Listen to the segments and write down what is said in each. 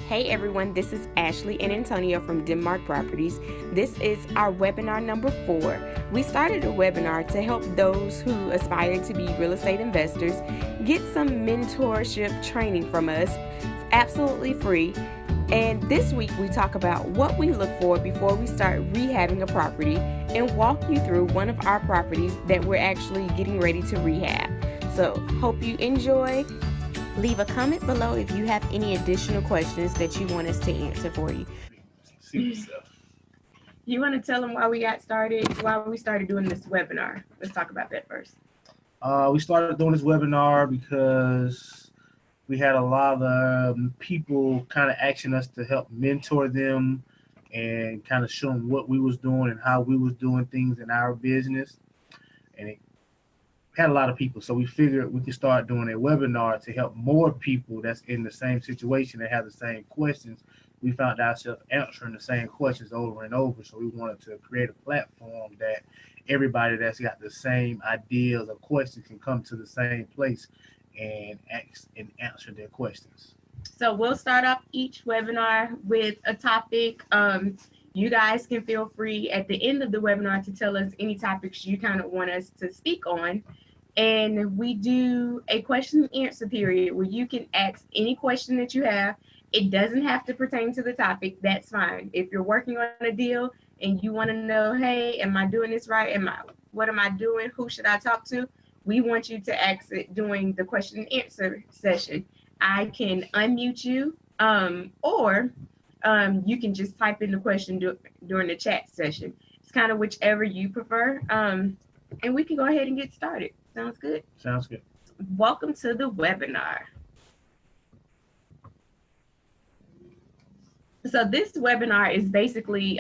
Hey everyone, this is Ashley and Antonio from Denmark Properties. This is our webinar number 4. We started a webinar to help those who aspire to be real estate investors get some mentorship training from us. It's absolutely free. And this week we talk about what we look for before we start rehabbing a property and walk you through one of our properties that we're actually getting ready to rehab. So hope you enjoy. Leave a comment below if you have any additional questions that you want us to answer for you. You want to tell them why we started doing this webinar? Let's talk about that first. We started doing this webinar because we had a lot of people kind of asking us to help mentor them and kind of show them what we was doing and how we was doing things in our business. And it had a lot of people, so we figured we could start doing a webinar to help more people that's in the same situation that have the same questions. We found ourselves answering the same questions over and over, so we wanted to create a platform that everybody that's got the same ideas or questions can come to the same place and ask and answer their questions. So we'll start off each webinar with a topic. You guys can feel free at the end of the webinar to tell us any topics you kind of want us to speak on. And we do a question and answer period where you can ask any question that you have. It doesn't have to pertain to the topic. That's fine. If you're working on a deal and you want to know, hey, am I doing this right? What am I doing? Who should I talk to? We want you to ask it during the question and answer session. I can unmute you, or you can just type in the question during the chat session. It's kind of whichever you prefer. And we can go ahead and get started. Sounds good? Sounds good. Welcome to the webinar. So this webinar is basically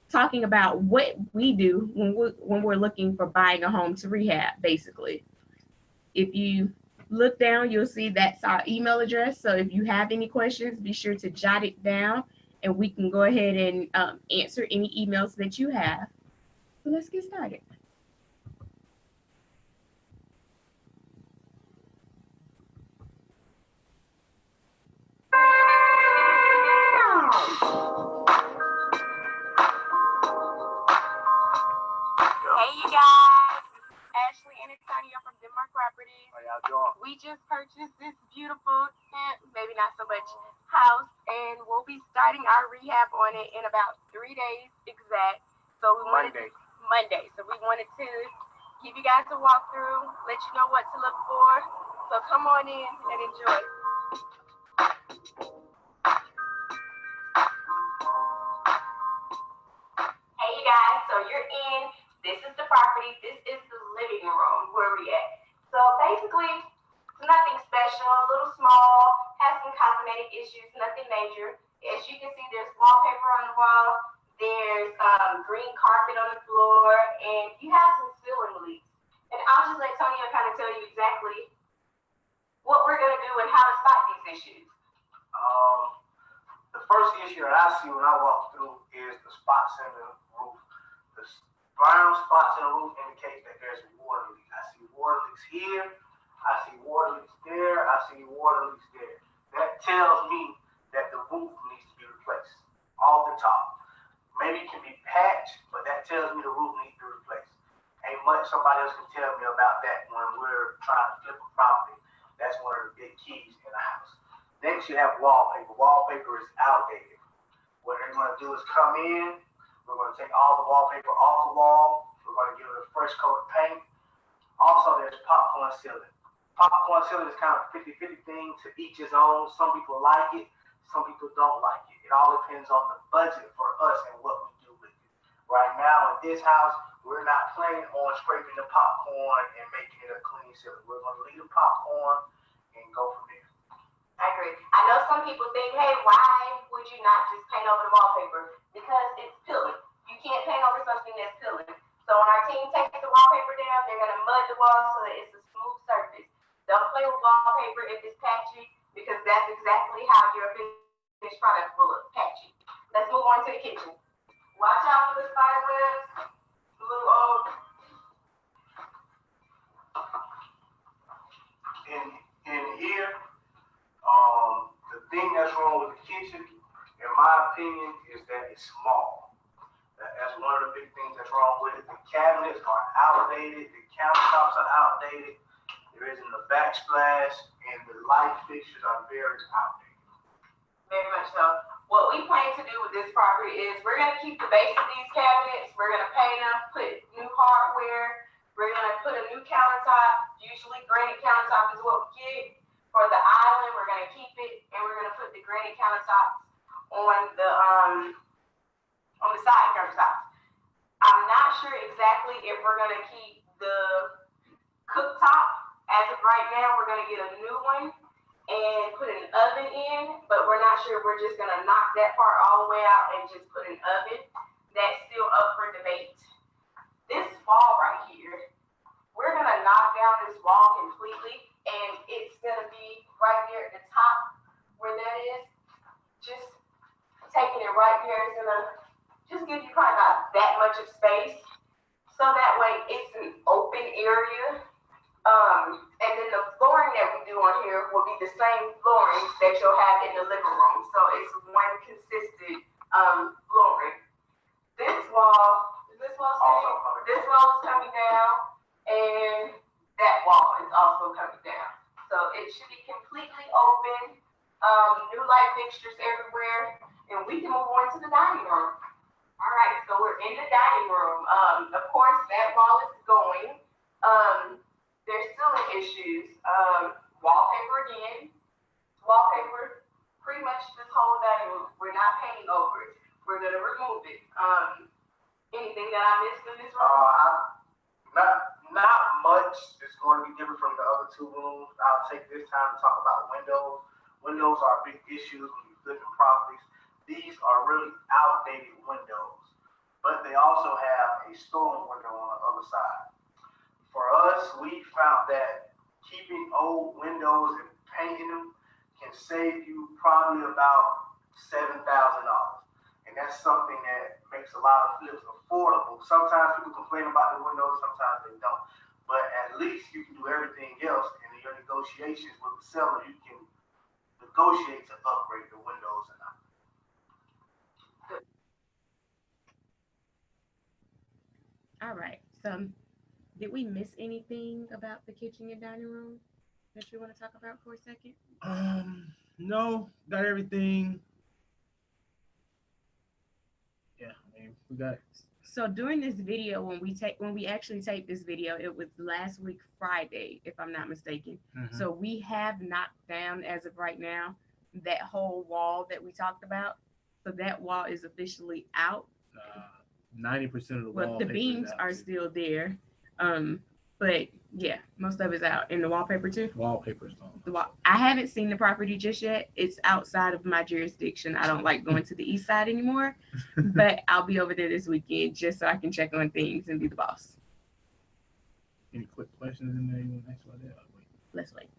talking about what we do when we're looking for buying a home to rehab, basically. If you look down, you'll see that's our email address. So if you have any questions, be sure to jot it down and we can go ahead and answer any emails that you have. So let's get started. Hey you guys, Ashley and Antonio from Denmark Properties. How y'all doing? We just purchased this beautiful, maybe not so much, house, and we'll be starting our rehab on it in about 3 days exact. So we Monday. So we wanted to give you guys a walkthrough, let you know what to look for. So come on in and enjoy. Hey you guys, so you're in. This is the property. This is the living room where we at. So basically, nothing special, a little small, has some cosmetic issues, nothing major. As you can see, there's wallpaper on the wall, there's green carpet on the floor, and you have some ceiling leaks. And I'll just let Tonya kind of tell you exactly what we're going to do and how to spot these issues. The first issue that I see when I walk through is the spots in the roof. The brown spots in the roof indicate that there's water leaks. I see water leaks here. I see water leaks there. I see water leaks there. That tells me that the roof needs to be replaced off the top. Maybe it can be patched, but that tells me the roof needs to be replaced. Ain't much somebody else can tell me about that when we're trying to flip a property. That's one of the big keys in the house. Next, you have wallpaper. Wallpaper is outdated. What they're going to do is come in. We're going to take all the wallpaper off the wall. We're going to give it a fresh coat of paint. Also, there's popcorn ceiling. Popcorn ceiling is kind of a 50-50 thing, to each his own. Some people like it, some people don't like it. It all depends on the budget for us and what we do with it. Right now, in this house, we're not planning on scraping the popcorn and making it a clean ceiling. We're going to leave the popcorn and go from there. I agree. I know some people think, hey, why would you not just paint over the wallpaper? Because it's peeling. You can't paint over something that's peeling. So when our team takes the wallpaper down, they're going to mud the wall so that it's a smooth surface. Don't play with wallpaper if it's patchy, because that's exactly how your finished product will look, patchy. Let's move on to the kitchen. Watch out for the spider webs. A little old. In here, thing that's wrong with the kitchen, in my opinion, is that it's small. That's one of the big things that's wrong with it. The cabinets are outdated. The countertops are outdated. There isn't a backsplash, and the light fixtures are very outdated. Very much so. What we plan to do with this property is we're going to keep the base of these cabinets. We're going to paint them, put new hardware. We're going to put a new countertop. Usually granite countertop is what we get. For the island, we're going to keep it, and we're going to put the granite countertops on the side countertops. I'm not sure exactly if we're going to keep the cooktop. As of right now, we're going to get a new one and put an oven in, but we're not sure if we're just going to knock that part all the way out and just put an oven. That's still up for debate. This wall right here, we're going to knock down this wall completely, and it's going to be right there at the top where that is. Just taking it right there is going to just give you probably about that much of space. So that way it's an open area. And then the flooring that we do on here will be the same flooring that you'll have in the living room. So it's one consistent flooring. This wall is coming down, and that wall is also coming down. So it should be completely open, new light fixtures everywhere, and we can move on to the dining room. All right, so we're in the dining room. Of course, that wall is going. There's still issues. Wallpaper again. Wallpaper, pretty much this whole dining room. We're not painting over it. We're gonna remove it. Anything that I missed in this room? Not much. It's going to be different from the other two rooms. I'll take this time to talk about windows. Windows are big issues when you're flipping properties. These are really outdated windows, but they also have a storm window on the other side. For us, we found that keeping old windows and painting them can save you probably about $7,000. And that's something that makes a lot of flips affordable. Sometimes people complain about the windows, sometimes they don't. But at least you can do everything else, and in your negotiations with the seller, you can negotiate to upgrade the windows and not. All right. So, did we miss anything about the kitchen and dining room that you want to talk about for a second? No, got everything. Yeah, I mean, we got. So during this video, when we actually taped this video, it was last week Friday, if I'm not mistaken. Mm-hmm. So we have knocked down, as of right now, that whole wall that we talked about. So that wall is officially out. 90% of the wall. The beams are still there. But yeah, most of it's out. And the wallpaper too? Wallpaper's gone. I haven't seen the property just yet. It's outside of my jurisdiction. I don't like going to the east side anymore. But I'll be over there this weekend just so I can check on things and be the boss. Any quick questions in there you want to ask about that? Let's wait.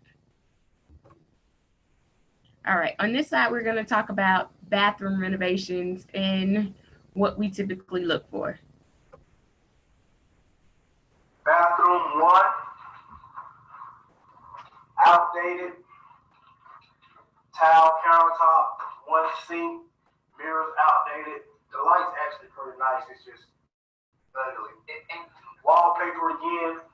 All right. On this side, we're going to talk about bathroom renovations and what we typically look for. Bathroom 1, outdated, tile countertop, 1 sink, mirrors outdated. The light's actually pretty nice, it's just ugly. And wallpaper again,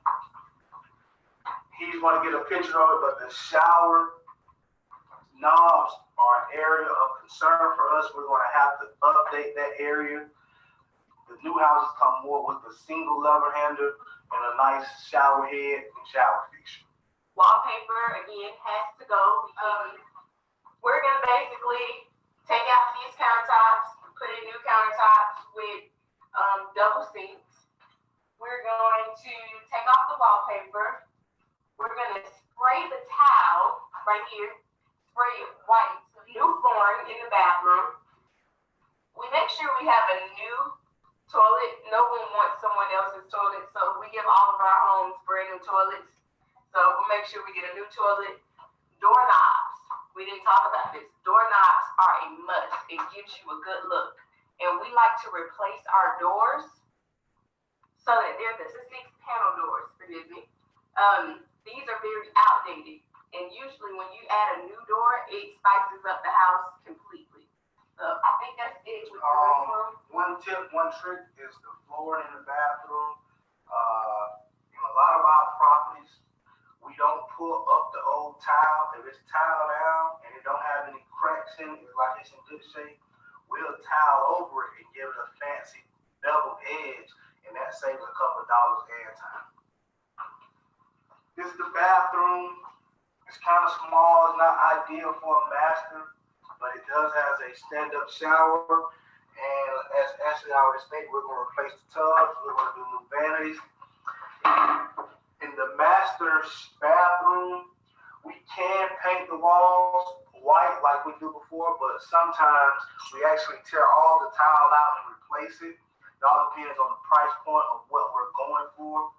he's going to get a picture of it, but the shower knobs are an area of concern for us. We're going to have to update that area. The new houses come more with a single lever handle and a nice shower head and shower fixture. Wallpaper again has to go. We're gonna basically take out these countertops, put in new countertops with double sinks. We're going to take off the wallpaper. We're gonna spray the tile right here, spray it white. New flooring in the bathroom. We make sure we have a new toilet. No one wants someone else's toilet, so we give all of our homes brand new toilets. So we'll make sure we get a new toilet. Doorknobs. We didn't talk about this. Doorknobs are a must. It gives you a good look. And we like to replace our doors so that they're the 6-panel doors, forgive me. These are very outdated. And usually when you add a new door, it spices up the house completely. So I think that's it with the restroom. One tip, one trick is the floor in the bathroom. In a lot of our properties, we don't pull up the old tile. If it's tile down and it don't have any cracks in it, it's like it's in good shape, we'll tile over it and give it a fancy bevel edge, and that saves a couple of dollars air time. This is the bathroom. It's kind of small. It's not ideal for a master, but it does have a stand-up shower. And as Ashley already stated, we're going to replace the tubs. We're going to do new vanities. In the master's bathroom, we can paint the walls white like we do before, but sometimes we actually tear all the tile out and replace it. It all depends on the price point of what we're going for.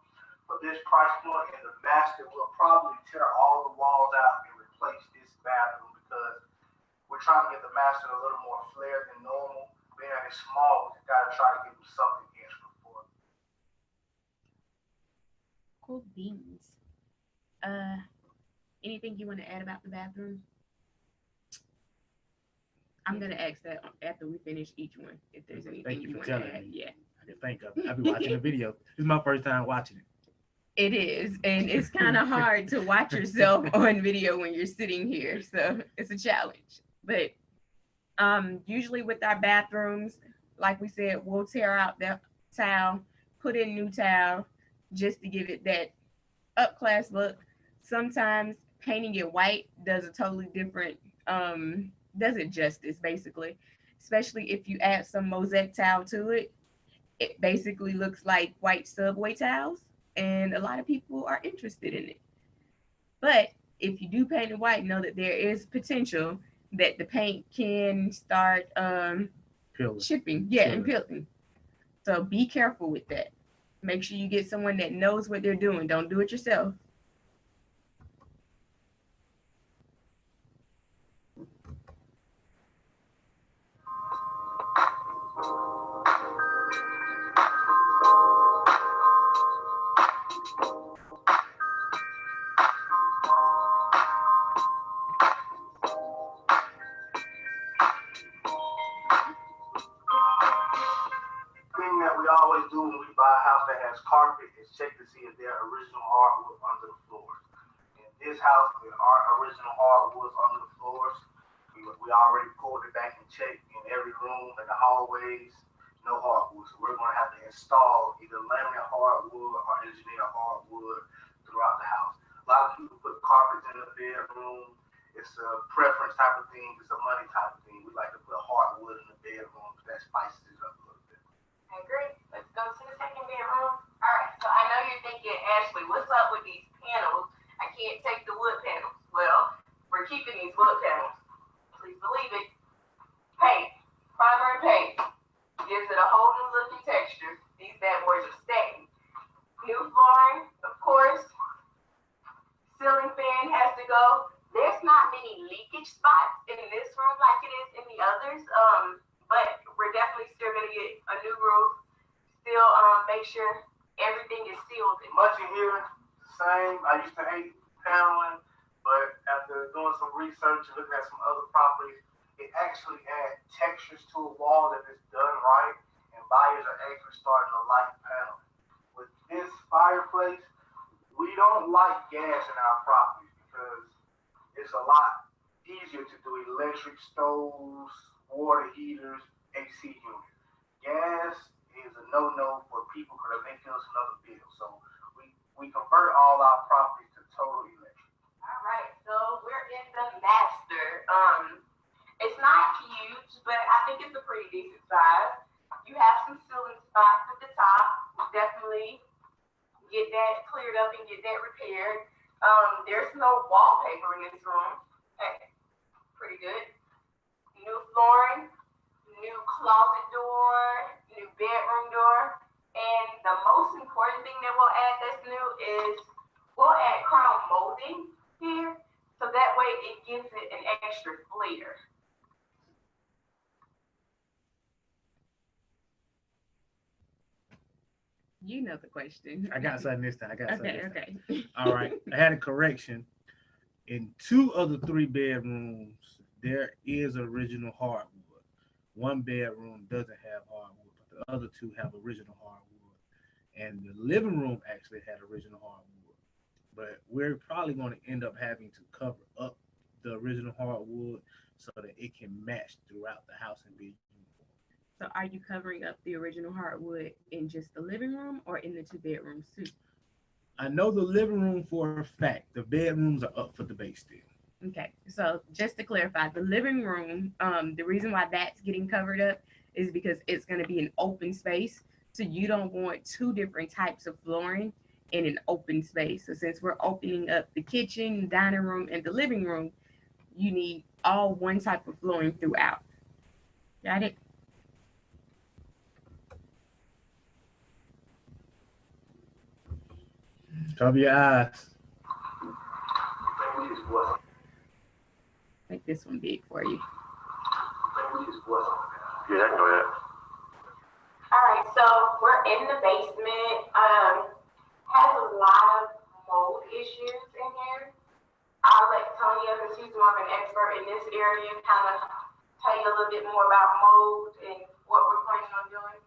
For this price point in the master, we'll probably tear all the walls out and replace this bathroom because we're trying to get the master a little more flair than normal. Being that it's small, we gotta try to give them something extra for it. Cool beans. Anything you want to add about the bathroom? I'm gonna ask that after we finish each one. If there's anything Thank you you for want to telling add, me. yeah. I can think of it. I've been watching the video. This is my first time watching it. It is, and it's kind of hard to watch yourself on video when you're sitting here, so it's a challenge. But usually with our bathrooms, like we said, we'll tear out the tile, put in new tile, just to give it that up class look. Sometimes painting it white does a totally different, does it justice basically, especially if you add some mosaic tile to it. It basically looks like white subway tiles, and a lot of people are interested in it. But if you do paint it white, know that there is potential that the paint can start Peeling. chipping, yeah, and peeling. So be careful with that. Make sure you get someone that knows what they're doing. Don't do it yourself. Thing that we always do when we buy a house that has carpet is check to see if there are original hardwood under the floors. In this house, there are original hardwoods under the floors. We already pulled it back and checked in every room, in the hallways, no hardwood. So we're going to have to install either laminate hardwood or engineer hardwood throughout the house. A lot of people put carpets in the bedroom. It's a preference type of thing. It's a money type of thing. We like to put hardwood in the bedroom because that spices it up a little bit. I agree. Let's go to the second bedroom. All right. So I know you're thinking, Ashley, what's up with these panels? I can't take the wood panels. Well, we're keeping these wood panels. Please believe it. Paint, primary paint, gives it a whole new look and texture. These bad boys are staying. New flooring, of course. Ceiling fan has to go. There's not many leakage spots in this room like it is in the others. But we're definitely still gonna get a new roof. Still make sure everything is sealed. Much in here, same. I used to hate paneling, but after doing some research and looking at some other properties, it actually adds textures to a wall if it's done right, and buyers are actually starting to like paneling. With this fireplace, we don't like gas in our properties because it's a lot easier to do electric stoves, water heaters, AC units. Gas is a no-no for people because they feel it's another bill. So we convert all our properties to total electric. All right, so we're in the master. It's not huge, but I think it's a pretty decent size. You have some ceiling spots at the top. Definitely get that cleared up and get that repaired. There's no wallpaper in this room. Hey, pretty good. New flooring, new closet door, new bedroom door. And the most important thing that we'll add that's new is we'll add crown molding here. So that way it gives it an extra flair. You know the question. I got something this time. Okay, okay. All right. I had a correction. In 2 of the 3 bedrooms, there is original hardwood. One bedroom doesn't have hardwood, but the other 2 have original hardwood. And the living room actually had original hardwood. But we're probably going to end up having to cover up the original hardwood so that it can match throughout the house and be uniform. So are you covering up the original hardwood in just the living room or in the 2 bedrooms too? I know the living room for a fact. The bedrooms are up for debate still. Okay, so just to clarify, the living room, the reason why that's getting covered up is because it's going to be an open space. So you don't want 2 different types of flooring in an open space. So since we're opening up the kitchen, dining room, and the living room, you need all one type of flooring throughout. Got it? Cover your eyes. Make this one big for you. Yeah, go ahead. All right, so we're in the basement. Has a lot of mold issues in here. I'll let Tonya, because she's more of an expert in this area, kind of tell you a little bit more about mold and what we're planning on doing.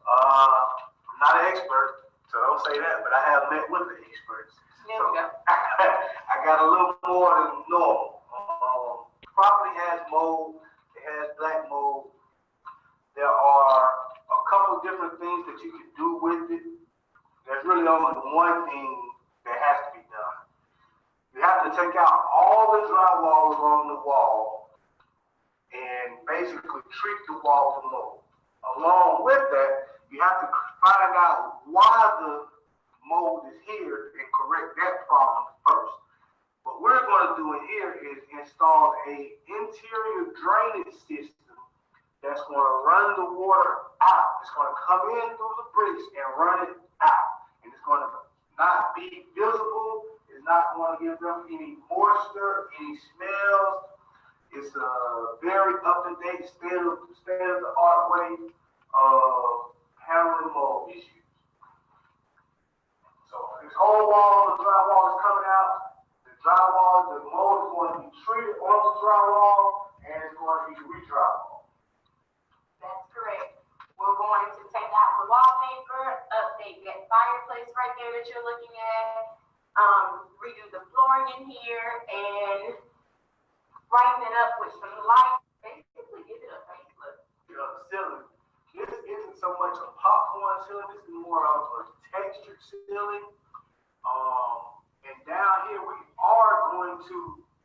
I'm not an expert, so don't say that, but I have met with the experts. There we go. I got a little more than normal. Property has mold, it has black mold. There are a couple different things that you can do with it. There's really only one thing that has to be done. You have to take out all the drywall along the wall and basically treat the wall for mold. Along with that, you have to find out why the mold is here and correct that problem first. What we're going to do in here is install a interior drainage system that's going to run the water out. It's going to come in through the bricks and run it out. And it's going to not be visible. It's not going to give them any moisture, any smells. It's a very up-to-date, state-of-the-art way of handling mold issues. So this whole wall, the drywall is coming out. The drywall, the mold is going to be treated on the drywall, and it's going to be re-drywall. That's correct. We're going to take out the wallpaper, update that fireplace right there that you're looking at, redo the flooring in here, and brighten it up with some lights. Basically, give it a facelift. The ceiling. This isn't so much a popcorn ceiling. This is more of a textured ceiling. And down here, we are going to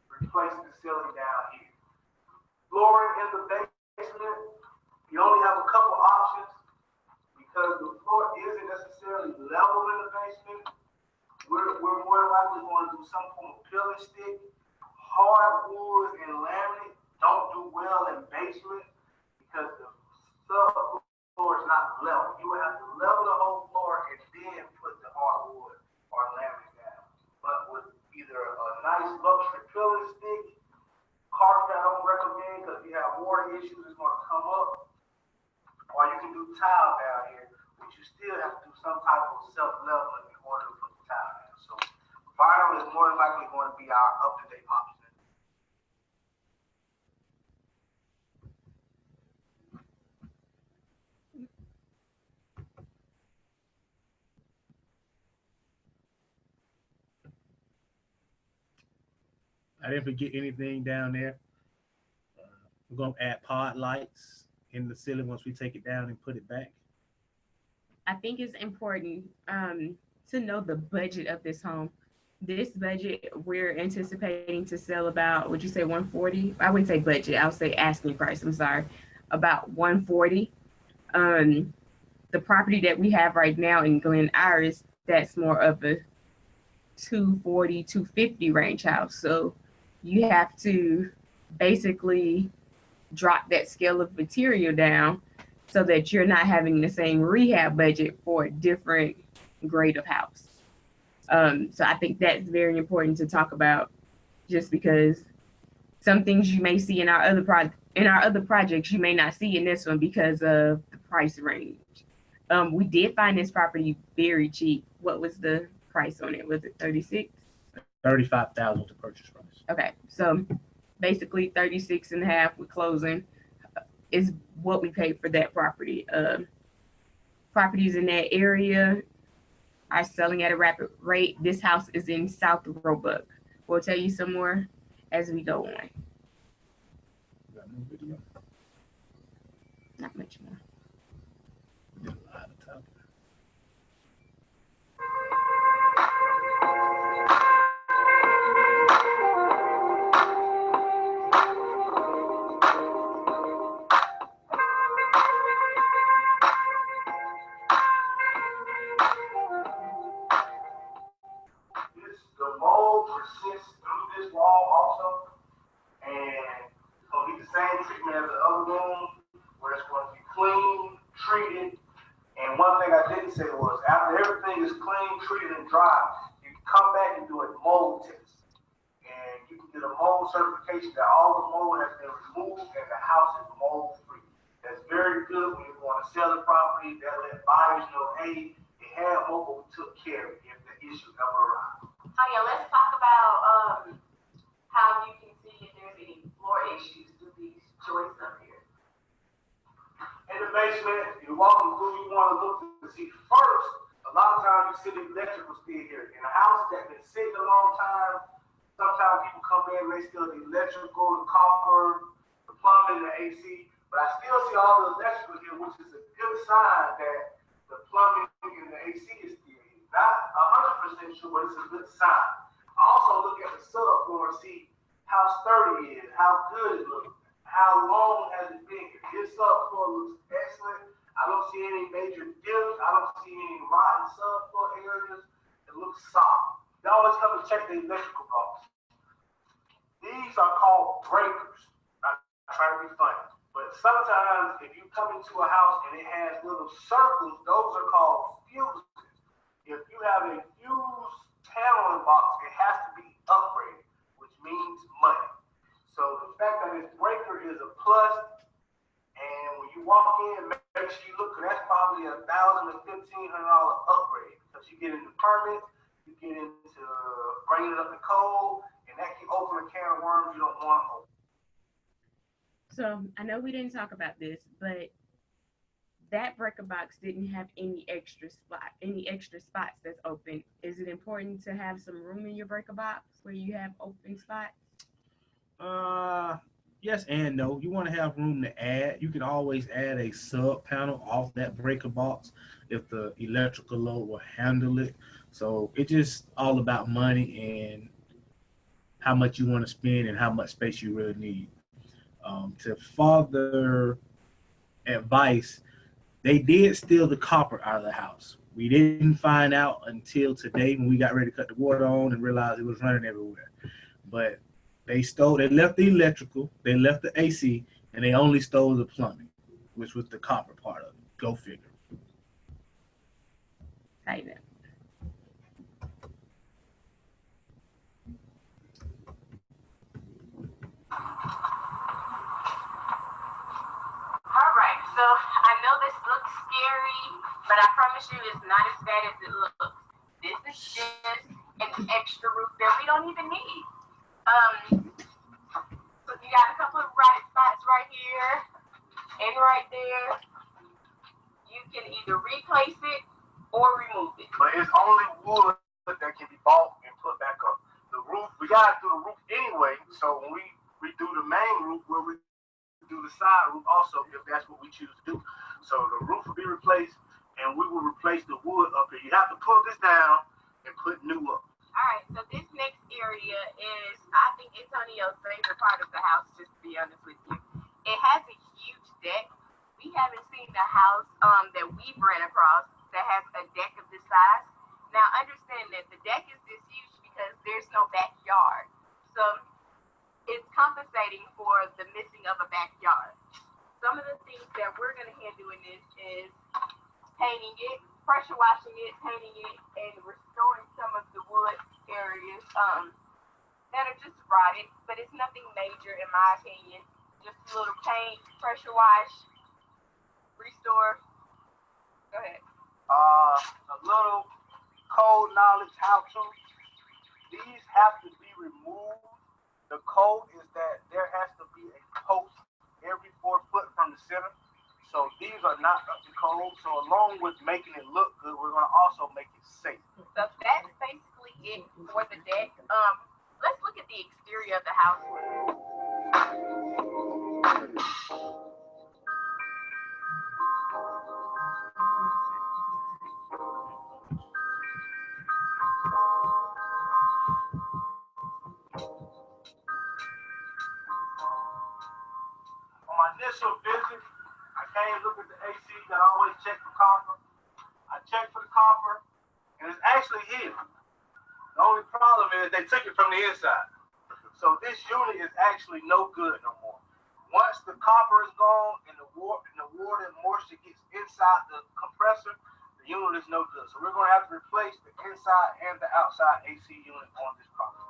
replace the ceiling down here. Flooring in the basement, you only have a couple options because the floor isn't necessarily level in the basement. We're more likely going to do some form of pillar stick. Hardwood and laminate don't do well in basement because the subfloor is not level. You would have to level the whole floor and then put the hardwood or laminate down. But with either a nice luxury pillar stick, carpet I don't recommend because if you have water issues, it's going to come up. Or you can do tile down here, which you still have to do some type of self-leveling in order to put the tile down. So vinyl is more than likely going to be our up-to-date option. I didn't forget anything down there. We're going to add pod lights in the ceiling once we take it down and put it back. I think it's important to know the budget of this home. This budget, we're anticipating to sell about, would you say 140? I wouldn't say budget, I'll say asking price, I'm sorry, about 140. The property that we have right now in Glen Iris, that's more of a 240, 250 range house. So you have to basically drop that scale of material down so that you're not having the same rehab budget for a different grade of house. So I think that's very important to talk about, just because some things you may see in our other projects you may not see in this one because of the price range. We did find this property very cheap. What was the price on it? Was it 36? 35,000 to purchase price. Okay, so basically 36 and a half with closing is what we paid for that property. Properties in that area are selling at a rapid rate. This house is in South Roebuck. We'll tell you some more as we go on. Got no video. Not much more. Did a lot of talking. The mold persists through this wall also, and it's gonna get the same treatment as the other room, where it's going to be clean, treated. And one thing I didn't say was after everything is clean, treated, and dry, you can come back and do a mold test. And you can get a mold certification that all the mold has been removed and the house is mold free. That's very good when you're going to sell the property. That let buyers know, hey, it had mold, but we took care of it if the issue ever arises. Oh yeah, let's talk about how you can see if there's any floor issues through these joints up here. In the basement, you're walking through, you want to look to see first. A lot of times you see the electrical still here. In a house that's been sitting a long time, sometimes people come in and they still the electrical, the copper, the plumbing, the AC. But I still see all the electrical here, which is a good sign that the plumbing and the AC is still here. Not 100% sure, but it's a good sign. I also look at the subfloor and see how sturdy it is, how good it looks, how long has it been here. This subfloor looks excellent. I don't see any major dips. I don't see any rotten subfloor areas. It looks solid. You always come and check the electrical box. These are called breakers. I'm trying to be funny. But sometimes if you come into a house and it has little circles, those are called fuses. If you have a fuse paneling box, it has to be upgraded, which means money. So the fact that this breaker is a plus, and when you walk in, make sure you look, because that's probably $1,000 to $1,500 upgrade. Because you get into permits, you get into bringing it up to code, and that can open a can of worms you don't want to open. So I know we didn't talk about this, but that breaker box didn't have any extra spots that's open. Is it important to have some room in your breaker box where you have open spots? Yes and no. You want to have room to add. You can always add a sub panel off that breaker box if the electrical load will handle it. So it's just all about money and how much you want to spend and how much space you really need. To further advice, they did steal the copper out of the house. We didn't find out until today when we got ready to cut the water on and realized it was running everywhere. But they left the electrical, they left the AC, and they only stole the plumbing, which was the copper part of it. Go figure. Right now. All right, so I know this looks scary, but I promise you it's not as bad as it looks. This is just an extra roof that we don't even need. So you got a couple of rotted spots right here and right there. You can either replace it or remove it. But it's only wood that can be bought and put back up. The roof, we gotta do the roof anyway. So when we redo the main roof, we'll redo the side roof also if that's what we choose to do. So the roof will be replaced, and we will replace the wood up here. You have to pull this down and put new up. All right, so this next area is, I think, Antonio's favorite part of the house, just to be honest with you. It has a huge deck. We haven't seen the house that we've ran across that has a deck of this size. Now, understand that the deck is this huge because there's no backyard. So it's compensating for the missing of a backyard. Some of the things that we're going to handle in this is painting it, pressure washing it, painting it, and restoring some of the wood areas that are just rotted, but it's nothing major in my opinion. Just a little paint, pressure wash, restore. Go ahead. A little code knowledge how to. These have to be removed the code is that there has to be a post every 4 foot from the center. So these are not up to code. So along with making it look good, we're going to also make it safe. So that's basically it for the deck. Let's look at the exterior of the house. On my initial visit, I came look at the AC. I always check for copper. I checked for the copper, and it's actually here. The only problem is they took it from the inside. So this unit is actually no good no more. Once the copper is gone and the water and moisture gets inside the compressor, the unit is no good. So we're going to have to replace the inside and the outside AC unit on this property.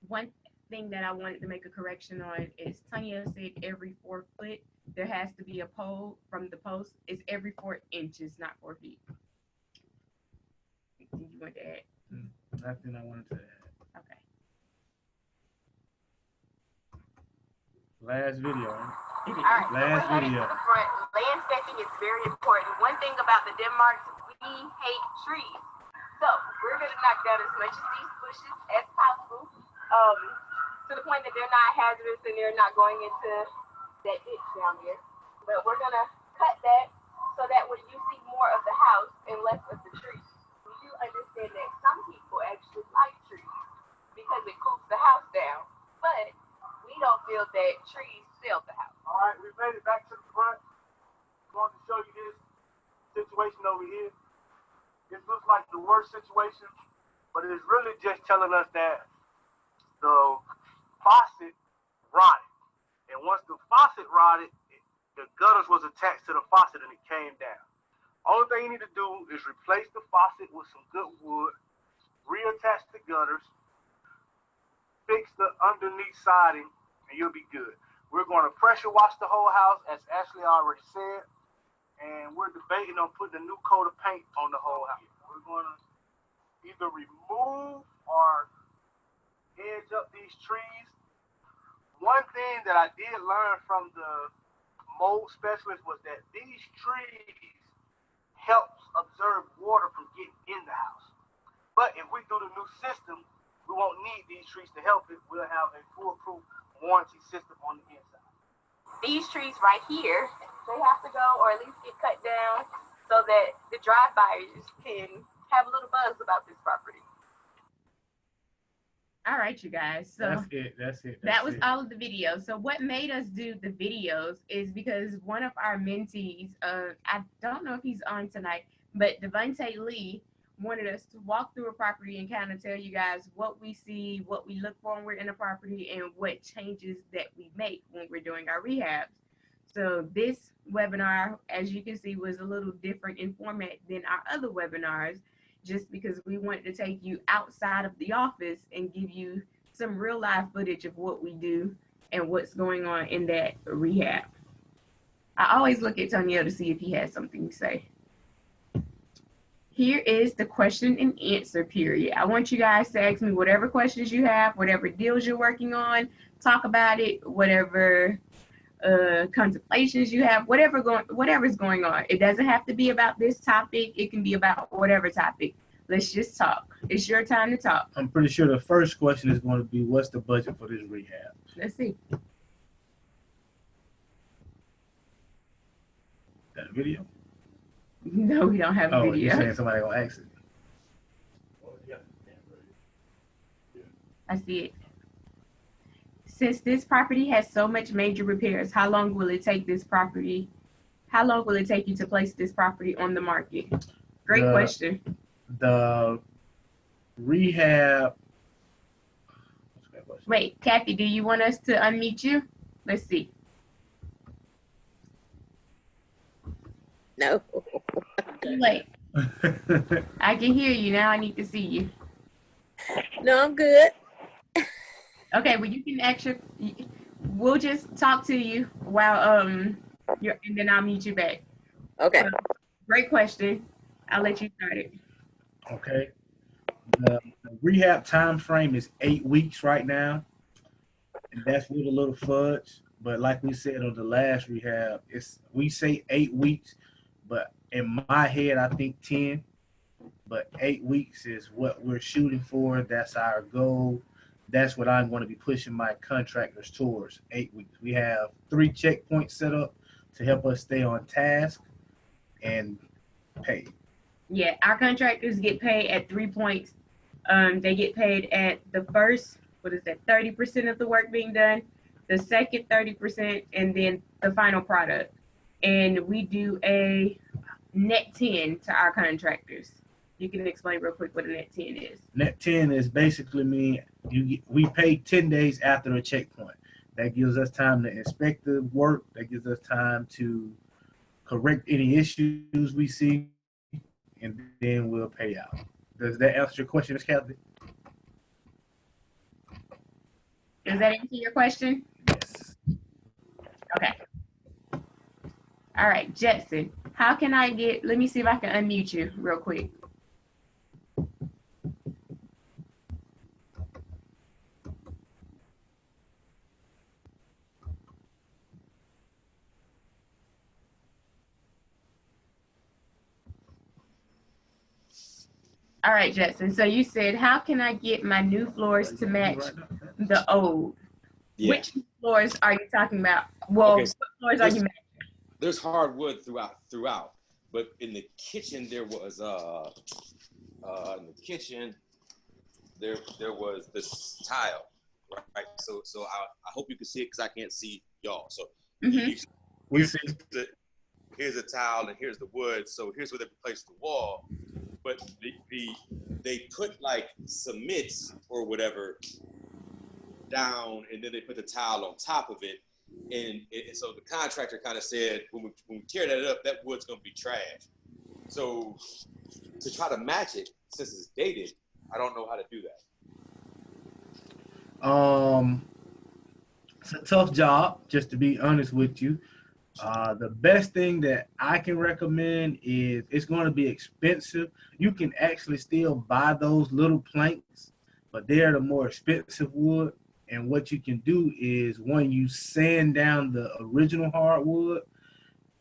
One thing that I wanted to make a correction on is Tanya said every 4 foot there has to be a pole from the post. It's every 4 inches, not 4 feet. Did you want to add? Nothing I wanted to add. Okay. Last video. All right, Last so video. to the front. Landscaping is very important. One thing about the Denmarks, we hate trees. So we're going to knock down as much of these bushes as possible, to the point that they're not hazardous and they're not going into that ditch down there. But we're going to cut that so that when you see more of the house and less of the trees. We do understand that some people actually like trees because it cools the house down, but we don't feel that trees sell the house. All right, we made it back to the front. I want to show you this situation over here. This looks like the worst situation, but it's really just telling us that the faucet rotted. And once the faucet rotted, the gutters was attached to the faucet and it came down. Only thing you need to do is replace the faucet with some good wood, reattach the gutters, fix the underneath siding, and you'll be good. We're going to pressure wash the whole house, as Ashley already said, and we're debating on putting a new coat of paint on the whole house. We're going to either remove or edge up these trees. One thing that I did learn from the mold specialist was that these trees helps observe water from getting in the house. But if we do the new system, we won't need these trees to help it. We'll have a foolproof warranty system on the inside. These trees right here, they have to go or at least get cut down so that the drive-bys can have a little buzz about this property. All right, you guys. So That's it. that was all of the videos. So what made us do the videos is because one of our mentees, I don't know if he's on tonight, but Devontae Lee wanted us to walk through a property and kind of tell you guys what we see, what we look for when we're in a property, and what changes that we make when we're doing our rehabs. So this webinar, as you can see, was a little different in format than our other webinars, just because we wanted to take you outside of the office and give you some real life footage of what we do and what's going on in that rehab. I always look at Toniel to see if he has something to say. Here is the question and answer period. I want you guys to ask me whatever questions you have, whatever deals you're working on, talk about it, whatever contemplations you have, whatever's going on. It doesn't have to be about this topic. It can be about whatever topic. Let's just talk. It's your time to talk. I'm pretty sure the first question is going to be, what's the budget for this rehab? Let's see. That video? No, we don't have a Oh, video. you're saying somebody gonna ask it? I see it. Since this property has so much major repairs, how long will it take this property? How long will it take you to place this property on the market? Great question. The rehab. Wait, Kathy, do you want us to unmute you? Let's see. No. Wait, I can hear you now. I need to see you. No, I'm good. Okay, well, you can actually, we'll just talk to you while, and then I'll mute you back. Okay. Great question. I'll let you start it. Okay. The rehab time frame is 8 weeks right now, and that's with a little fudge. But like we said on the last rehab, it's we say 8 weeks, but in my head I think 10. But 8 weeks is what we're shooting for. That's our goal. That's what I'm going to be pushing my contractors towards. 8 weeks. We have 3 checkpoints set up to help us stay on task and pay. Yeah, our contractors get paid at 3 points. They get paid at the first, what is that, 30% of the work being done, the second 30%, and then the final product. And we do a net 10 to our contractors. You can explain real quick what a net 10 is. Net 10 is basically mean we pay 10 days after a checkpoint. That gives us time to inspect the work. That gives us time to correct any issues we see, and then we'll pay out. Does that answer your question, Ms. Kathy? Does that answer your question? Yes. Okay. All right, Jetson, how can I get, let me see if I can unmute you real quick. All right, Jetson. So you said, how can I get my new floors to match the old? Yeah. Which floors are you talking about? Well, Okay, what floors are you matching? There's hardwood throughout, but in the kitchen there was in the kitchen there was this tile, right? So I hope you can see it because I can't see y'all. So We see. Here's a tile and here's the wood. So here's where they placed the wall. But they put like cement or whatever down, and then they put the tile on top of it. And so the contractor kind of said, when we tear that up, that wood's gonna be trash. So to try to match it, since it's dated, I don't know how to do that. It's a tough job, just to be honest with you. The best thing that I can recommend is it's going to be expensive. You can actually still buy those little planks, but they're the more expensive wood. And what you can do is when you sand down the original hardwood,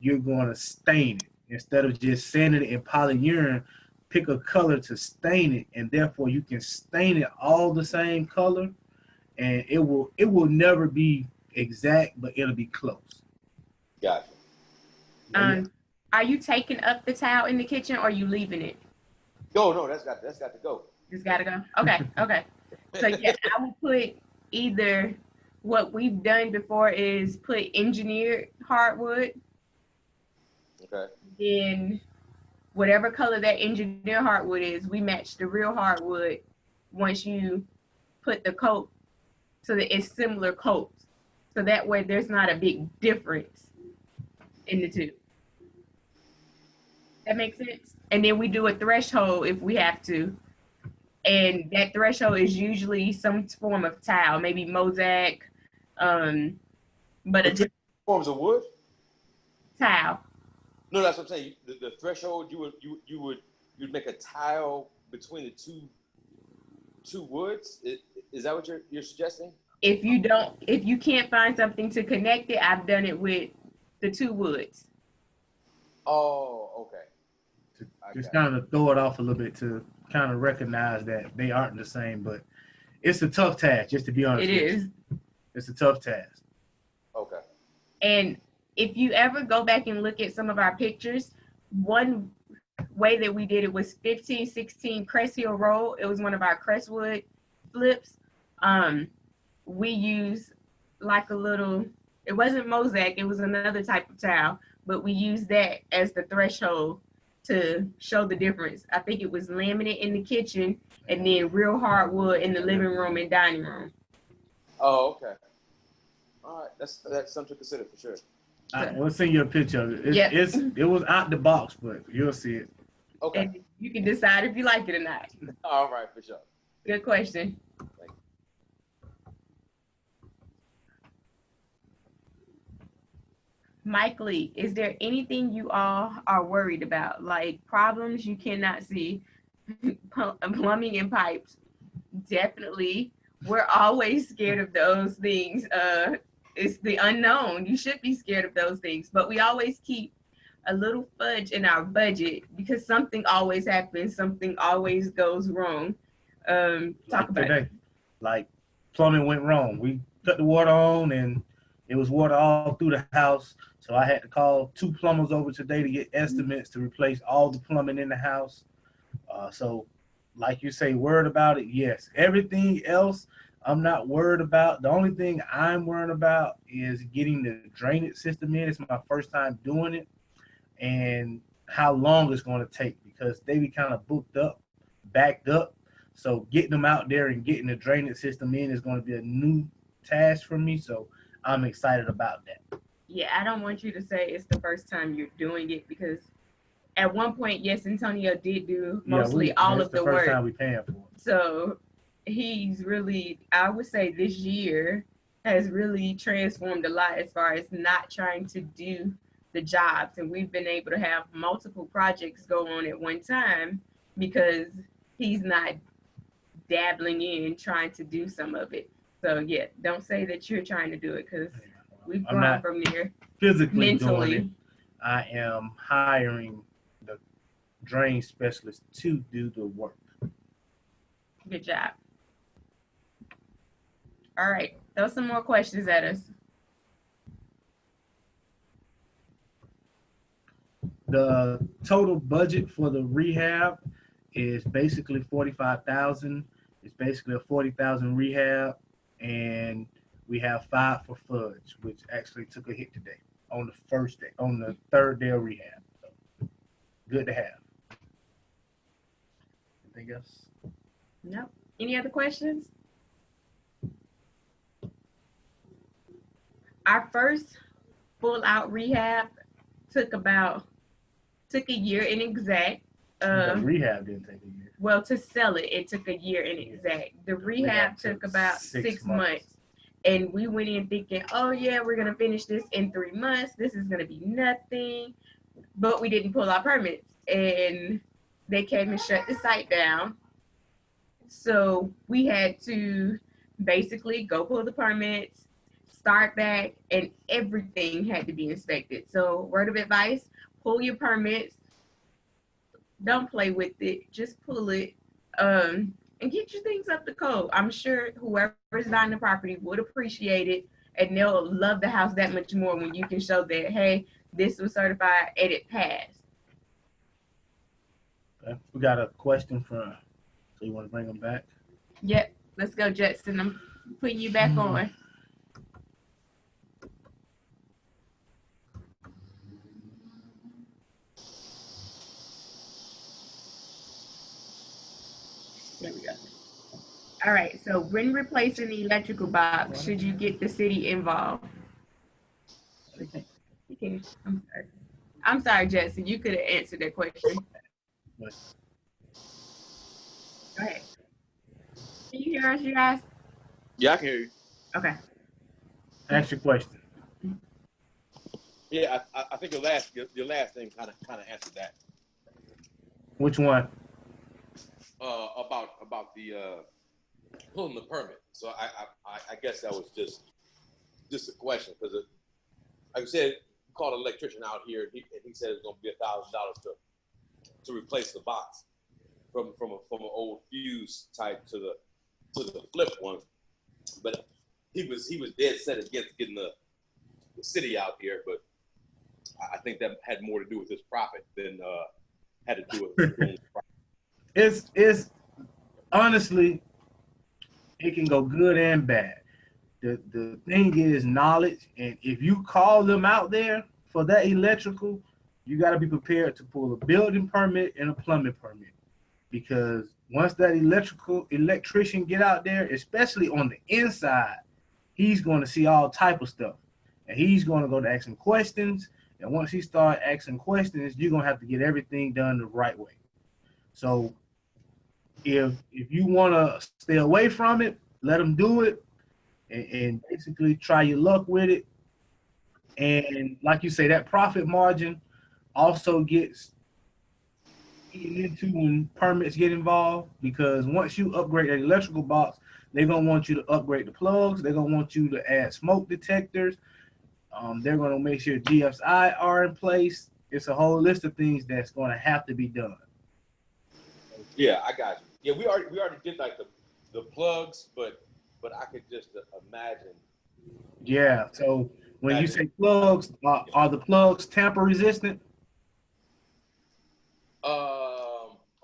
you're going to stain it. Instead of just sanding it in polyurine, pick a color to stain it, and therefore you can stain it all the same color, and it will never be exact, but it'll be close. Got it. Are you taking up the towel in the kitchen or are you leaving it? No, that's got to go. It's got to go. Okay. So yeah, I would put either what we've done before is put engineered hardwood. Okay. Then whatever color that engineered hardwood is, we match the real hardwood once you put the coat so that it's similar coats. So that way there's not a big difference in the two. That makes sense? And then we do a threshold if we have to. And that threshold is usually some form of tile, maybe mosaic, but a forms of wood? Tile. No, that's what I'm saying. The threshold, you'd make a tile between the two woods. Is that what you're suggesting? If you can't find something to connect it, I've done it with the two woods. Oh, okay. Just kind of throw it off a little bit to kind of recognize that they aren't the same, but it's a tough task, just to be honest. It is. It's a tough task. Okay. And if you ever go back and look at some of our pictures, one way that we did it was 1516 Crest Hill Road. It was one of our Crestwood flips. We used like a little, it wasn't mosaic, it was another type of tile, but we used that as the threshold to show the difference. I think it was laminate in the kitchen and then real hardwood in the living room and dining room. Oh, okay. All right, that's something to consider for sure. We'll send you a picture of it. It was out the box, but you'll see it. Okay. And you can decide if you like it or not. All right, for sure. Good question. Thank you. Mike Lee, is there anything you all are worried about, like problems you cannot see? Plumbing and pipes, definitely. We're always scared of those things. It's the unknown. You should be scared of those things, but we always keep a little fudge in our budget because something always happens, something always goes wrong. Talk Like about today, it. like plumbing went wrong. We cut the water on and it was water all through the house. So I had to call 2 plumbers over today to get estimates to replace all the plumbing in the house. So, like you say, worried about it? Yes. Everything else, I'm not worried about. The only thing I'm worried about is getting the drainage system in. It's my first time doing it, and how long it's going to take because they be kind of booked up, backed up. So getting them out there and getting the drainage system in is going to be a new task for me. So I'm excited about that. Yeah, I don't want you to say it's the first time you're doing it because at one point, yes, Antonio did do Yeah, mostly all it's of the the first work. time we paying for it. So he's really, I would say this year has really transformed a lot as far as not trying to do the jobs. And we've been able to have multiple projects go on at one time because he's not dabbling in trying to do some of it. So yeah, don't say that you're trying to do it because we've I'm grown not from there physically doing it. mentally. I am hiring the drain specialist to do the work. Good job. All right, throw some more questions at us. The total budget for the rehab is basically 45,000. It's basically a 40,000 rehab, and we have 5 for fudge, which actually took a hit today on the first day, on the third day of rehab. So good to have. Anything else? Nope. Any other questions? Our first full out rehab took a year in exact. The rehab didn't take a year. Well, to sell it, it took a year in exact. The rehab took about 6 months. And we went in thinking, oh yeah, we're gonna finish this in 3 months. This is gonna be nothing. But we didn't pull our permits. And they came and shut the site down. So we had to basically go pull the permits, start back, and everything had to be inspected. So word of advice, pull your permits, don't play with it, just pull it, and get your things up to code. I'm sure whoever's buying the property would appreciate it, and they'll love the house that much more when you can show that, hey, this was certified and it passed. Okay. We got a question from, so you want to bring them back? Yep, let's go, Jetson. I'm putting you back on. There we go. All right, so when replacing the electrical box, should you get the city involved? You can. I'm sorry. I'm sorry, Jetson. You could have answered that question. Go ahead. Can you hear us, you guys? Yeah, I can hear you. Okay. Ask your question. Yeah, I think your last thing kind of answered that. Which one? About the pulling the permit. So I guess that was just a question because like I said, we called an electrician out here and he said it's going to be $1,000 to replace the box from an old fuse type to the flip one. But he was dead set against getting the city out here, but I think that had more to do with his profit than had to do with doing It's honestly, it can go good and bad. The thing is knowledge, and if you call them out there for that electrical, you got to be prepared to pull a building permit and a plumbing permit, because once that electrician get out there, especially on the inside, he's going to see all type of stuff, and he's going to go to asking questions. And once he start asking questions, you're gonna have to get everything done the right way. So if you want to stay away from it, let them do it, and basically try your luck with it. And like you say, that profit margin also gets eaten into when permits get involved, because once you upgrade that electrical box, they're gonna want you to upgrade the plugs. They're gonna want you to add smoke detectors. They're gonna make sure GFI are in place. It's a whole list of things that's gonna have to be done. Yeah, I got you. Yeah, we already did like the plugs, but I could just imagine. Yeah. So when you say plugs, are the plugs tamper resistant?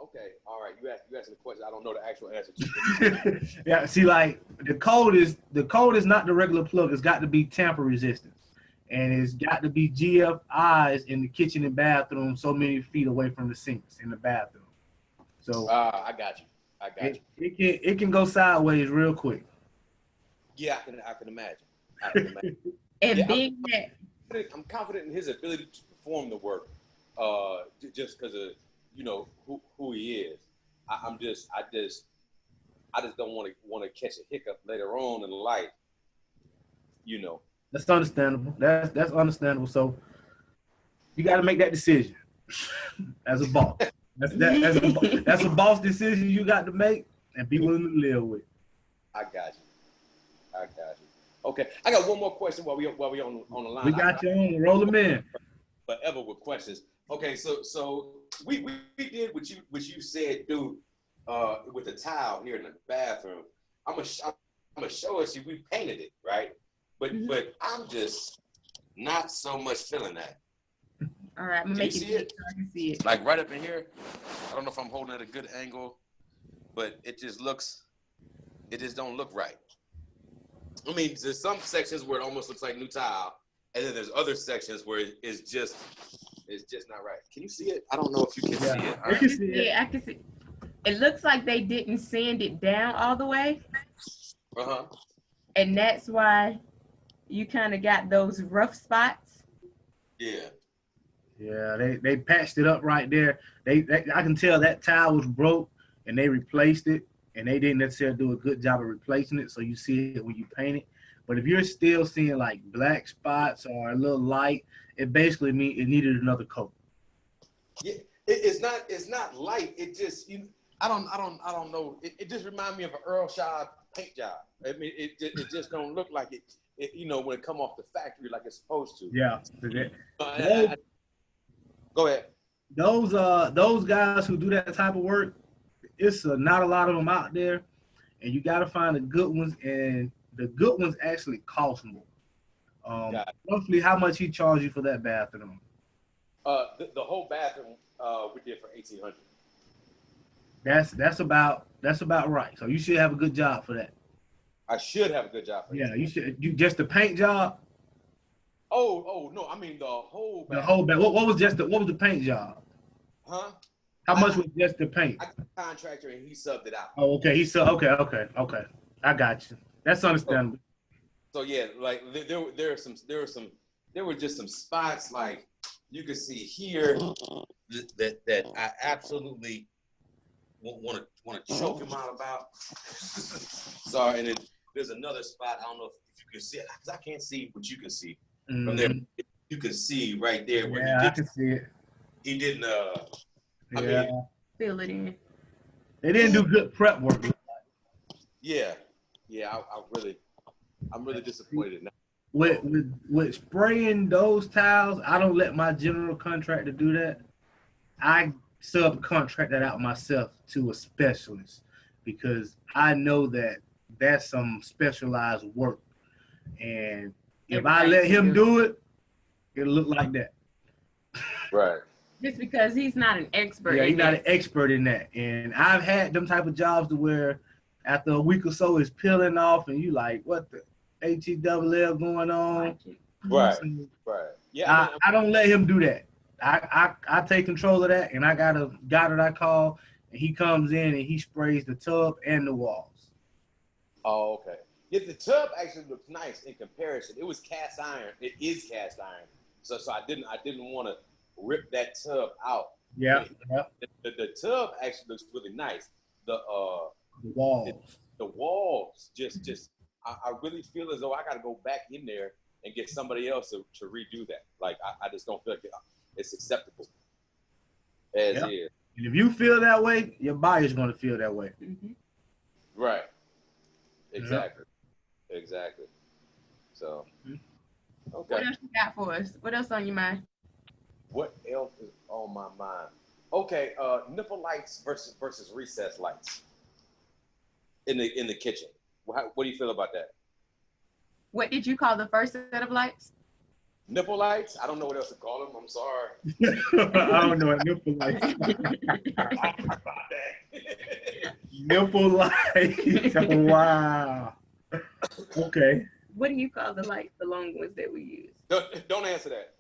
Okay. All right. You asked the question. I don't know the actual answer to. Yeah. See, like the code is not the regular plug. It's got to be tamper resistant, and it's got to be GFIs in the kitchen and bathroom, so many feet away from the sinks in the bathroom. So I got you. It can go sideways real quick. Yeah, I can imagine. I can imagine. And Yeah, being that I'm confident in his ability to perform the work. Just because of who he is. I just don't want to catch a hiccup later on in life. That's understandable. That's understandable. So you got to make that decision as a boss. That's a boss decision you got to make and be willing to live with. I got you. Okay, I got one more question while we on the line. We got you on. Roll them in. Forever with questions. Okay, so we did what you said, dude, with the tile here in the bathroom. I'm gonna show us you. We painted it, right? But I'm just not so much feeling that. all right, I'm gonna make it so I can see it. Like right up in here. I don't know if I'm holding at a good angle, but it just don't look right. I mean, there's some sections where it almost looks like new tile, and then there's other sections where it's just not right. Can you see it? I don't know if you can see it. I can see it. I can see. It looks like they didn't sand it down all the way. And that's why you kind of got those rough spots. Yeah. Yeah, they patched it up right there. They I can tell that tile was broke and they replaced it, and they didn't necessarily do a good job of replacing it, so you see it when you paint it. But if you're still seeing like black spots or a little light, it basically means it needed another coat. Yeah, it's not light. It just I don't know. It just reminds me of an Earl Shaw paint job. I mean, it just don't look like it when it come off the factory like it's supposed to. Yeah. Go ahead. Those guys who do that type of work, it's not a lot of them out there, and you got to find the good ones, and the good ones actually cost more. Roughly, how much he charge you for that bathroom? The whole bathroom we did for $1,800. That's about right. So you should have a good job for that. I should have a good job for that. Yeah, you should. You just the paint job. Oh no! I mean the whole. The whole bath. What was the paint job? Huh? How much was just the paint? I got a contractor and he subbed it out. Oh, okay. Okay. I got you. That's understandable. So yeah, like there were just some spots like you could see here that I absolutely want to choke him out about. Sorry, and then there's another spot. I don't know if you can see it because I can't see what you can see from there. You can see right there where I can see it. He didn't. I mean, fill it in. They didn't do good prep work. Yeah. I'm really disappointed now. With spraying those tiles, I don't let my general contractor do that. I subcontract that out myself to a specialist because I know that that's some specialized work. And if I let him do it, it'll look like that. Right. Just because he's not an expert. Yeah, he's not an expert in that. And I've had them type of jobs to where after a week or so it's peeling off and you like, what the HELL going on? Right. So right. Yeah. I don't let him do that. I take control of that, and I got a guy that I call, and he comes in and he sprays the tub and the walls. Oh, okay. Yeah, the tub actually looks nice in comparison. It was cast iron. It is cast iron. So I didn't want to rip that tub out. Yeah. The tub actually looks really nice. The walls. The walls just I really feel as though I got to go back in there and get somebody else to redo that. Like I just don't feel like it's acceptable as is. And if you feel that way, your buyer's going to feel that way. Mm-hmm. Right. Exactly. Exactly. So, okay. What else you got for us? What else on your mind? What else is on my mind? Okay, nipple lights versus recess lights in the kitchen. What do you feel about that? What did you call the first set of lights? Nipple lights? I don't know what else to call them. I'm sorry. I don't know what nipple lights. Nipple lights. Wow. Okay. What do you call the lights, the long ones that we use? Don't answer that.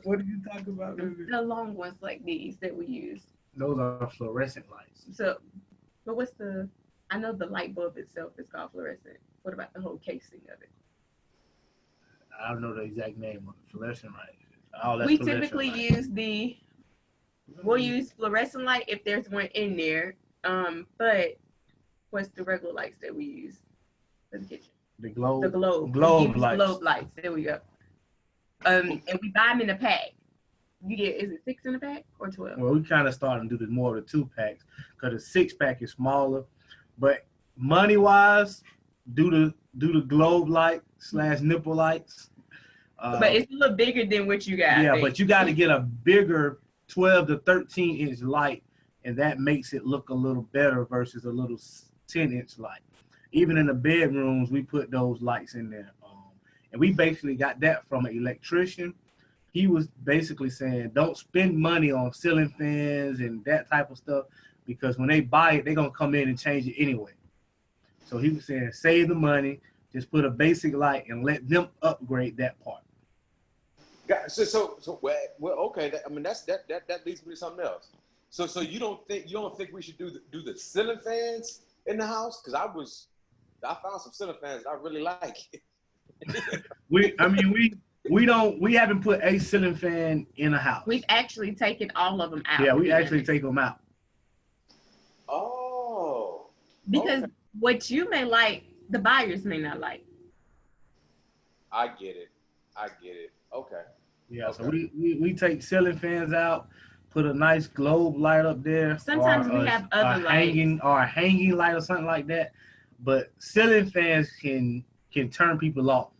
What did you talk about? The long ones like these that we use. Those are fluorescent lights. So, but what's the? I know the light bulb itself is called fluorescent. What about the whole casing of it? I don't know the exact name of the fluorescent light. Oh, that's We fluorescent typically light. use we'll use fluorescent light if there's one in there. But what's the regular lights that we use for the kitchen? The globe. The globe. Globe We use lights. globe lights. There we go. And we buy them in a pack. You get, is it 6 in a pack or 12? Well, we kind of starting to do more of the 2-packs because the 6-pack is smaller. But money wise, do the globe light / nipple lights. But it's a little bigger than what you got. Yeah, but you got to get a bigger 12 to 13 inch light, and that makes it look a little better versus a little 10-inch light. Even in the bedrooms, we put those lights in there. And we basically got that from an electrician. He was basically saying, don't spend money on ceiling fans and that type of stuff, because when they buy it, they're going to come in and change it anyway. So he was saying, save the money, just put a basic light and let them upgrade that part. So well, okay. I mean, that leads me to something else. So you don't think we should do the ceiling fans in the house? Because I found some ceiling fans that I really like. We haven't put a ceiling fan in a house. We've actually taken all of them out. Yeah, we actually take them out. Oh. Because okay. what you may like, the buyers may not like. I get it. Okay. Yeah, okay. so we take ceiling fans out, put a nice globe light up there. Sometimes we have other lights. A hanging light or something like that. But ceiling fans can turn people off.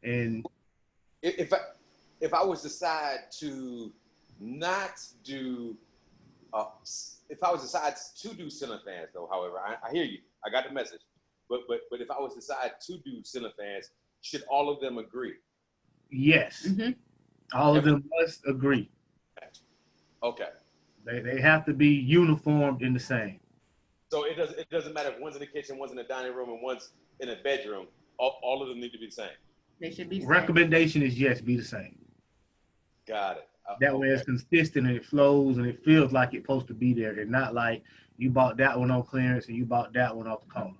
And if I was decide to not do if I was decide to do ceiling fans though, however, I hear you. I got the message. But if I was decide to do ceiling fans, should all of them agree? Yes. Mm-hmm. All of them must agree. Okay. They have to be uniformed in the same. So it doesn't matter if one's in the kitchen, one's in the dining room, and one's in a bedroom. All of them need to be the same. They should be the Recommendation is yes, be the same. Got it. That way it's consistent and it flows and it feels like it's supposed to be there. It's not like you bought that one on clearance and you bought that one off the corner.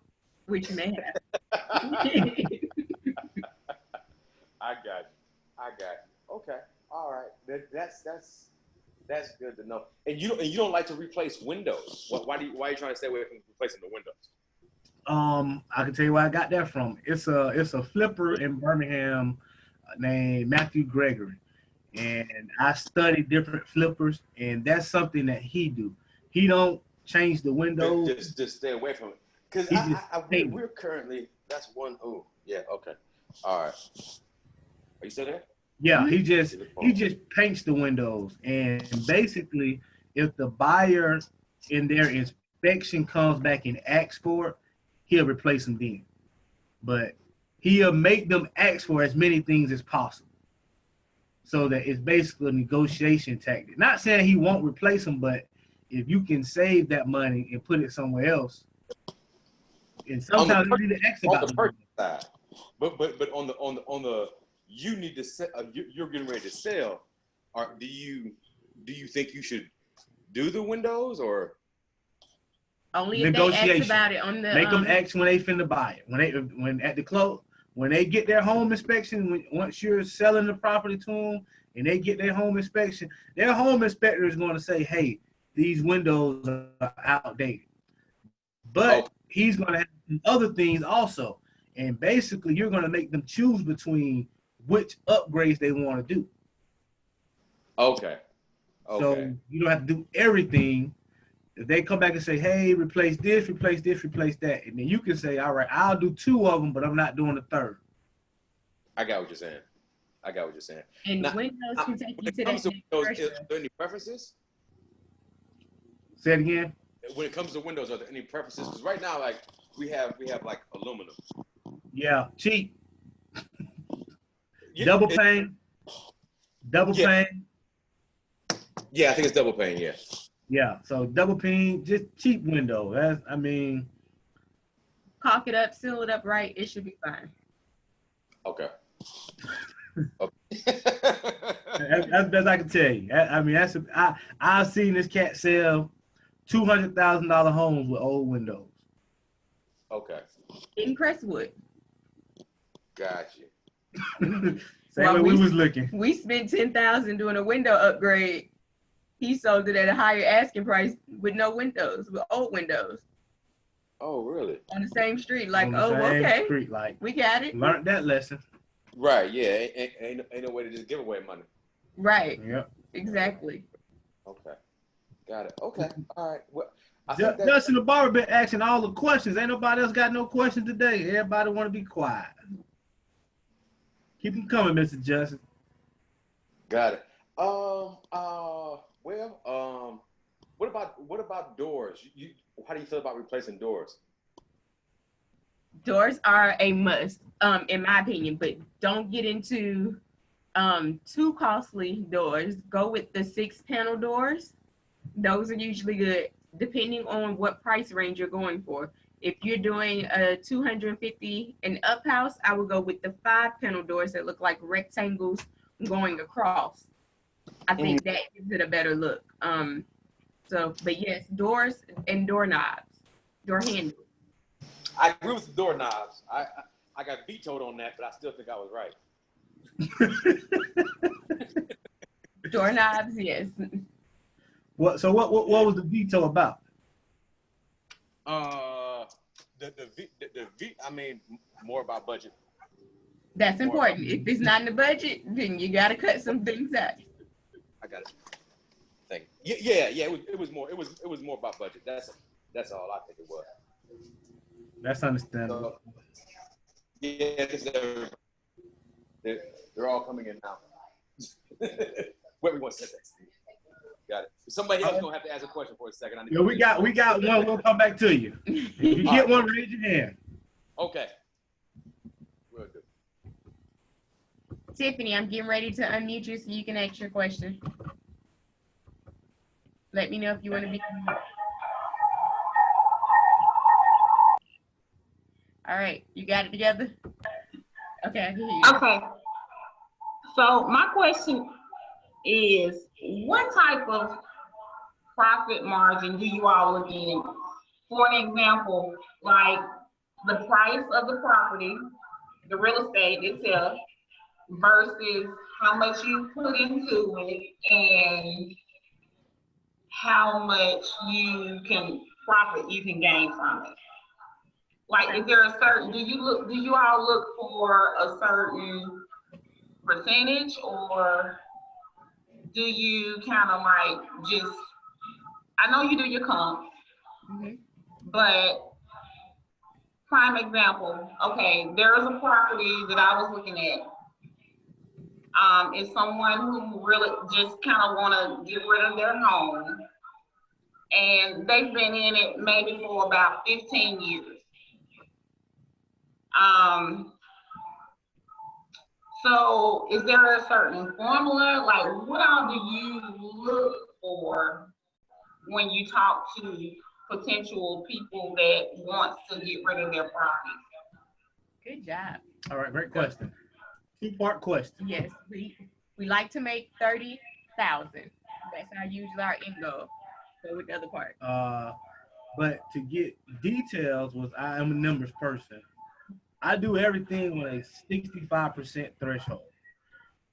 Which you may have. I got you. Okay. All right. That's good to know. And you don't like to replace windows. Why are you trying to stay away from replacing the windows? I can tell you where I got that from. It's a flipper in Birmingham named Matthew Gregory. And I studied different flippers, and that's something that he do. He don't change the windows. Just stay away from it. Because we're currently, that's one. Oh, yeah, okay. All right. Are you still there? Yeah, he just paints the windows. And basically, if the buyer in their inspection comes back and asks for it, he'll replace them then. But he'll make them ask for as many things as possible. So that it's basically a negotiation tactic. Not saying he won't replace them, but if you can save that money and put it somewhere else, and sometimes you need to ask about the purchase side. But on the you need to sell. You're getting ready to sell. Do you think you should do the windows or only if they ask about it on the make them ask when they finna buy it. When at the close. When they get their home inspection, once you're selling the property to them and they get their home inspection, their home inspector is going to say, hey, these windows are outdated. But he's going to have other things also. And basically, you're going to make them choose between which upgrades they want to do. Okay. So you don't have to do everything. If they come back and say, hey, replace this, replace this, replace that, and then you can say, all right, I'll do 2 of them, but I'm not doing the third. I got what you're saying. And now, Windows can take you to that next Windows, is there any preferences? Say it again. When it comes to Windows, are there any preferences? Because right now, like we have like aluminum. Yeah, cheap. Yeah, double pane. Pane. Yeah, I think it's double pane. Yeah. Yeah, so double pane, just cheap window. Caulk it up, seal it up right. It should be fine. Okay. That's best I can tell you. I've seen this cat sell $200,000 homes with old windows. Okay. In Crestwood. Got you. Same way we was looking. We spent $10,000 doing a window upgrade. He sold it at a higher asking price with no windows, with old windows. Oh, really? On the same street, like, okay. Street, like, we got it. Learned that lesson. Right. Yeah. Ain't no way to just give away money. Right. Yep. Exactly. Okay. Got it. Okay. All right. Well, Justin the Barber been asking all the questions. Ain't nobody else got no questions today. Everybody want to be quiet. Keep them coming, Mr. Justin. Got it. What about doors? How do you feel about replacing doors? Doors are a must, in my opinion, but don't get into too costly doors. Go with the 6-panel doors. Those are usually good, depending on what price range you're going for. If you're doing a 250 and up house, I would go with the 5-panel doors that look like rectangles going across. I think that gives it a better look. But yes, doors and doorknobs, door handles. I agree with the doorknobs. I got vetoed on that, but I still think I was right. Doorknobs, yes. What was the veto about? I mean, more about budget. That's important. If it's not in the budget, then you got to cut some things out. I got it. Thank you. Yeah. It was more about budget. That's all I think it was. That's understandable. Yeah, they're all coming in now. Where we want to set that? Got it. Somebody else gonna have to ask a question for a second. We got one. We'll come back to you. If you get one, raise your hand. Okay. We'll do. Tiffany, I'm getting ready to unmute you so you can ask your question. Let me know if you want to be. All right, you got it together? Okay, I can hear you. Okay. So my question is, what type of profit margin do you all look in? For an example, like the price of the property, the real estate itself, versus how much you put into it and how much you can gain from it. Like, is there a certain, do you all look for a certain percentage, or do you kind of like just, I know you do your comp, but prime example, okay, there's a property that I was looking at. It's someone who really just kind of want to get rid of their home, and they've been in it maybe for about 15 years. So is there a certain formula? Like, what all do you look for when you talk to potential people that want to get rid of their property? Good job. All right, great question. 2-part question. Yes, we like to make 30,000. That's usually our end goal. So with the other part. But to get details, I am a numbers person. I do everything with a 65% threshold.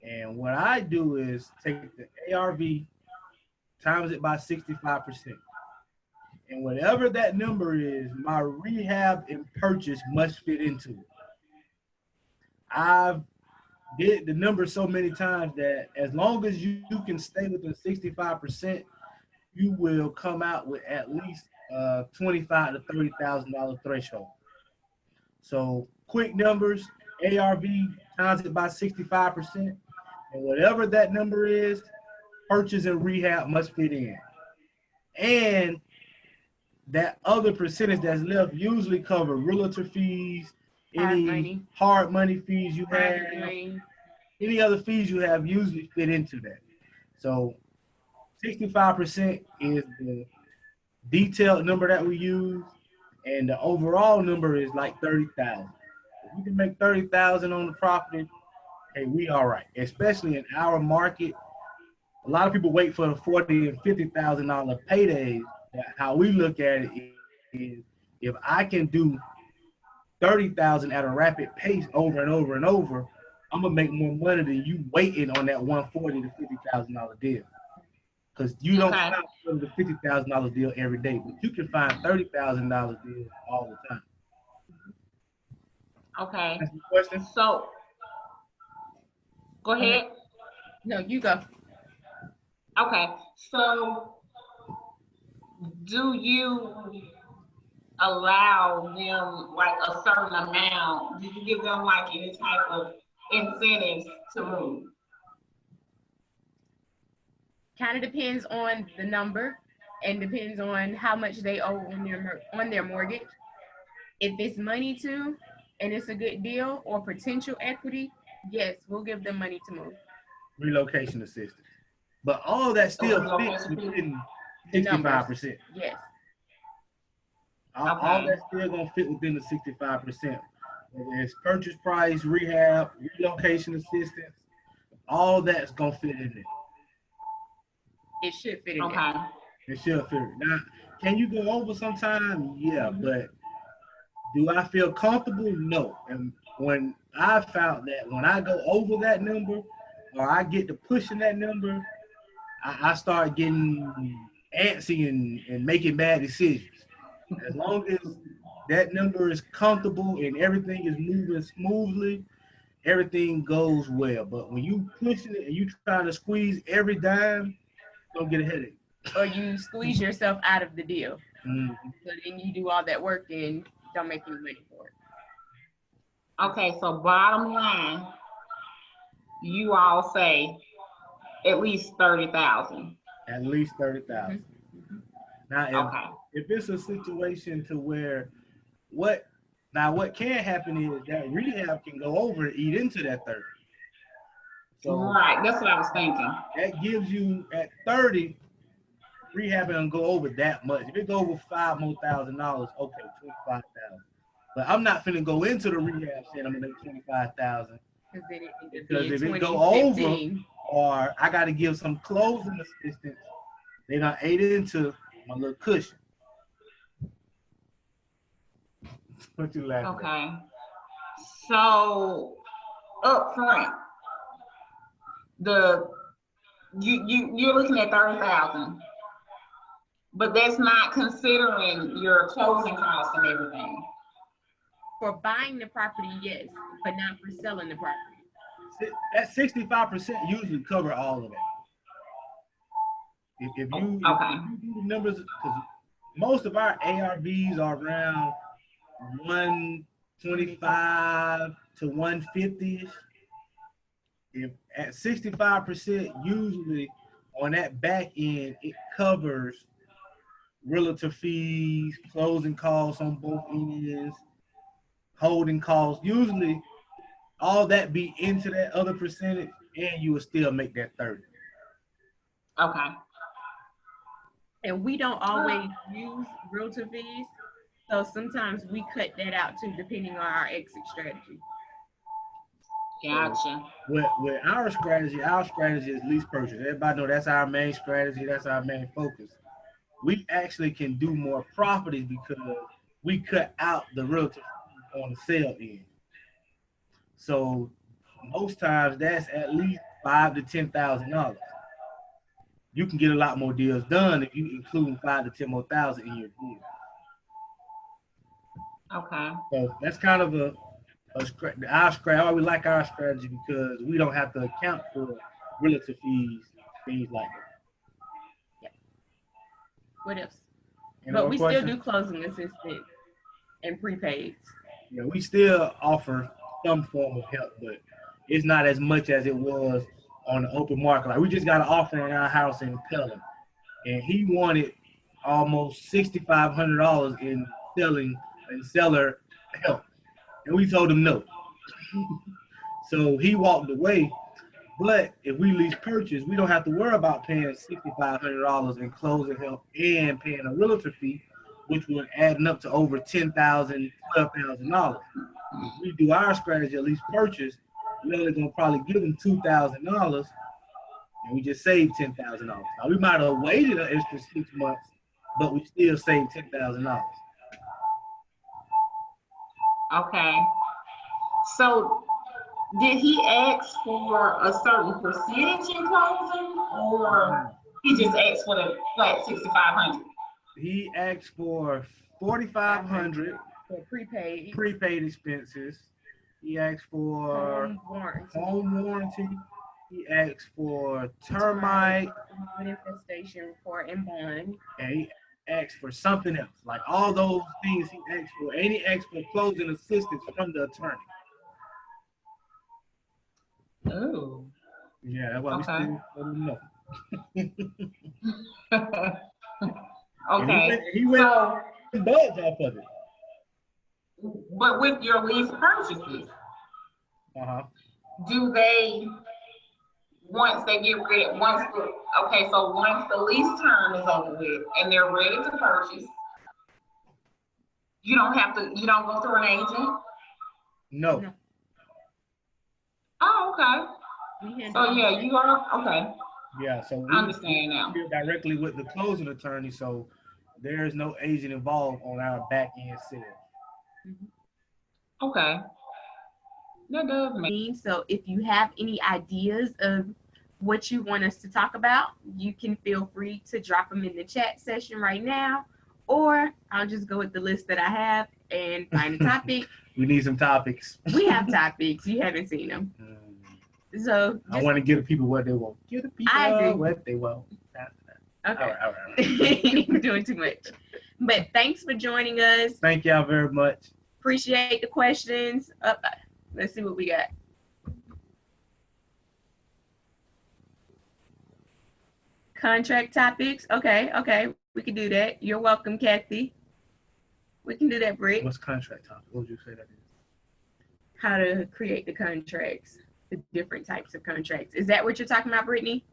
And what I do is take the ARV, times it by 65%. And whatever that number is, my rehab and purchase must fit into it. I've did the number so many times that as long as you can stay within 65%, you will come out with at least 25 to $30,000 threshold. So quick numbers, ARV times it by 65%, and whatever that number is, purchase and rehab must fit in. And that other percentage that's left usually cover realtor fees, Hard any money, hard money fees you private have, money. any other fees you have usually fit into that. So 65% is the detailed number that we use, and the overall number is like 30,000. If we can make 30,000 on the property, hey, we all right. Especially in our market, a lot of people wait for the 40 and $50,000 paydays. How we look at it is, if I can do 30,000 at a rapid pace over and over and over, I'm gonna make more money than you waiting on that 140 to $50,000 deal. Because you don't Okay. find the $50,000 deal every day, but you can find $30,000 deals all the time. Okay. That's the question. So go ahead. No, you go. Okay. So do you allow them like a certain amount? Do you give them like any type of incentives to move? Kind of depends on the number and depends on how much they owe on their mortgage. If it's money too, and it's a good deal or potential equity, yes, we'll give them money to move. Relocation assistance. But all that So still relocation fits fee? within The numbers, 65%. yes. All Okay. that's still gonna fit within the 65%. Whether it's purchase price, rehab, relocation assistance, all that's gonna fit in there. It should fit in there. Okay. It should fit. Now, can you go over sometime? Yeah, but do I feel comfortable? No. And when I found that when I go over that number or I get to pushing that number, I start getting antsy and making bad decisions. As long as that number is comfortable and everything is moving smoothly, everything goes well. But when you pushing it and you trying to squeeze every dime, don't get a headache. Or you squeeze yourself out of the deal. Mhm. So then you do all that work and don't make any money for it. Okay. So bottom line, you all say at least 30,000. At least 30,000. Now, Okay. if it's a situation to where what what can happen is that rehab can go over and eat into that 30. So Right. That's what I was thinking. that gives you at 30, rehab and go over that much. If it go over $5,000 more, okay, 25,000. But I'm not finna go into the rehab saying I'm gonna make 25,000 Because then it ends up because being if it go 2015. over or I got to give some closing assistance, they done ate into my little cushion. What you laughing at? Okay. So up front, you're looking at 30,000, but that's not considering your closing costs and everything. For buying the property, yes, but not for selling the property. That 65% usually cover all of that. If you do the numbers, because most of our ARVs are around 125 to 150. If at 65%, usually on that back end, it covers realtor fees, closing costs on both ends, holding costs. Usually all that be into that other percentage, and you will still make that 30. Okay. And we don't always use realtor fees. So sometimes we cut that out too, depending on our exit strategy. Gotcha. With our strategy is lease purchase. Everybody know that's our main strategy. That's our main focus. We actually can do more properties because we cut out the realtor on the sale end. So most times that's at least $5,000 to $10,000. You can get a lot more deals done if you include 5,000 to 10,000 more in your deal. Okay. So that's kind of I always like our strategy because we don't have to account for realtor fees, things like that. What else? Any But more we still questions? do closing assistant and prepaids. Yeah, we still offer some form of help, but it's not as much as it was on the open market. Like we just got an offer on our house in Pelham, and he wanted almost $6,500 in seller help, and we told him no. So he walked away. But if we lease purchase, we don't have to worry about paying $6,500 in closing help and paying a realtor fee, which would adding up to over $10,000, $12,000. If we do our strategy at least purchase, we're only gonna probably give them $2,000, and we just saved $10,000. Now we might have waited an extra 6 months, but we still saved $10,000. Okay. So did he ask for a certain percentage in closing, or he just asked for the flat 6,500? He asked for 4,500 for prepaid expenses. He asked for home warranty. He asked for termite infestation report and bond. And he asked for something else. Like all those things he asked for. And he asked for closing assistance from the attorney. Oh. Yeah, that's why we still don't know. Okay. He went budge off of it. But with your lease purchases, do they, once they get ready, once the lease term is over with and they're ready to purchase, you don't go through an agent? No. Oh, okay. So yeah, you are, okay. Yeah, so I understand now. We're directly with the closing attorney, so there is no agent involved on our back end sale. Okay. That does make sense. So if you have any ideas of what you want us to talk about, you can feel free to drop them in the chat session right now, or I'll just go with the list that I have and find a topic. We need some topics. We have topics. You haven't seen them. So I want to give the people what they want. Give the people what they want. Okay. All right. We're doing too much. But thanks for joining us. Thank y'all very much. Appreciate the questions. Let's see what we got. Contract topics. Okay. We can do that. You're welcome, Kathy. We can do that, Britt. What's contract topic? What would you say that is? How to create the contracts, the different types of contracts. Is that what you're talking about, Brittany?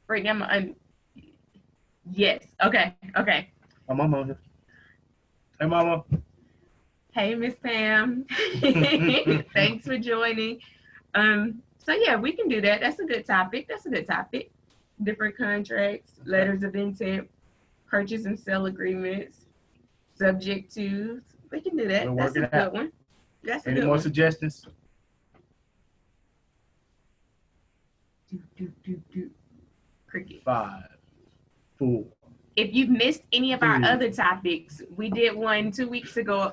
Brittany, yes. Okay. My mama here. Hey, mama. Hey, Miss Pam. Thanks for joining. So yeah, we can do that. That's a good topic. Different contracts, letters of intent, purchase and sell agreements, subject to. We can do that. That's a good one. Any more suggestions? Cricket. 5, 4. If you've missed any of our other topics, we did one 2 weeks ago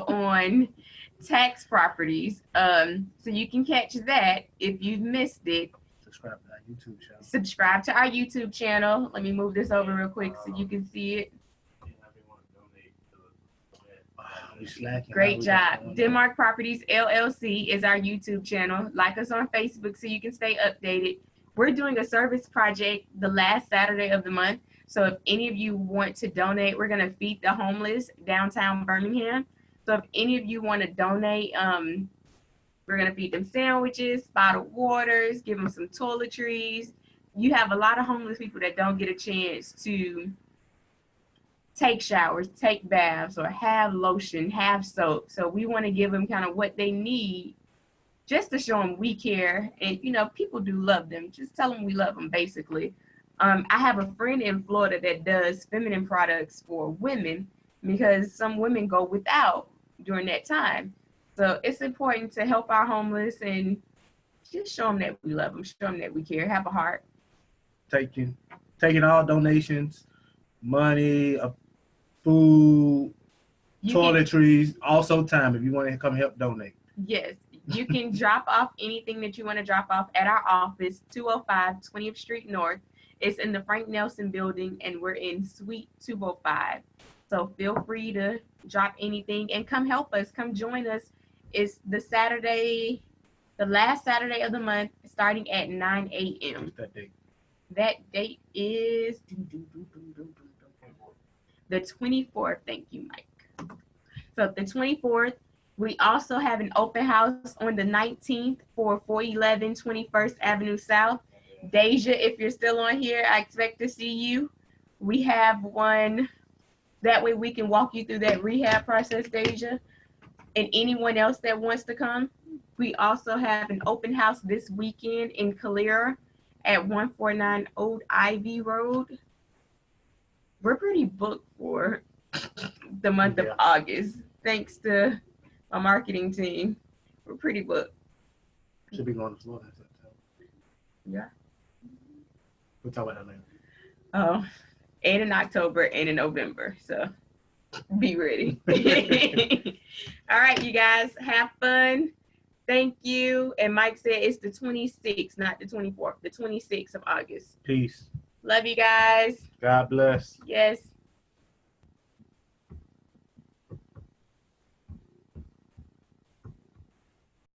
on tax properties. So you can catch that if you've missed it. Subscribe to our YouTube channel. Let me move this over real quick so you can see it. Great job. Denmark Properties LLC is our YouTube channel. Like us on Facebook so you can stay updated. We're doing a service project the last Saturday of the month. So if any of you want to donate, we're going to feed the homeless downtown Birmingham. So if any of you want to donate, we're going to feed them sandwiches, bottled waters, give them some toiletries. You have a lot of homeless people that don't get a chance to take showers, take baths, or have lotion, have soap. So we want to give them kind of what they need just to show them we care. And, people do love them. Just tell them we love them, basically. I have a friend in Florida that does feminine products for women because some women go without during that time. So it's important to help our homeless and just show them that we love them, show them that we care, have a heart. taking all donations, money, food, toiletries, also time. If you want to come help donate. Yes, you can drop off anything that you want to drop off at our office, 205 20th Street North. It's in the Frank Nelson building, and we're in Suite 205. So feel free to drop anything and come help us. Come join us. It's the last Saturday of the month, starting at 9 a.m. What's that date? That date is the 24th. Thank you, Mike. So the 24th, we also have an open house on the 19th for 411 21st Avenue South. Deja, if you're still on here, I expect to see you. We have one. That way we can walk you through that rehab process, Deja. And anyone else that wants to come. We also have an open house this weekend in Calera at 149 Old Ivy Road. We're pretty booked for the month of August, thanks to my marketing team. We're pretty booked. Should be going to Florida. Yeah. We'll talk about that later. Oh, and in October and in November. So be ready. All right, you guys, have fun. Thank you. And Mike said it's the 26th, not the 24th, the 26th of August. Peace. Love you guys. God bless. Yes.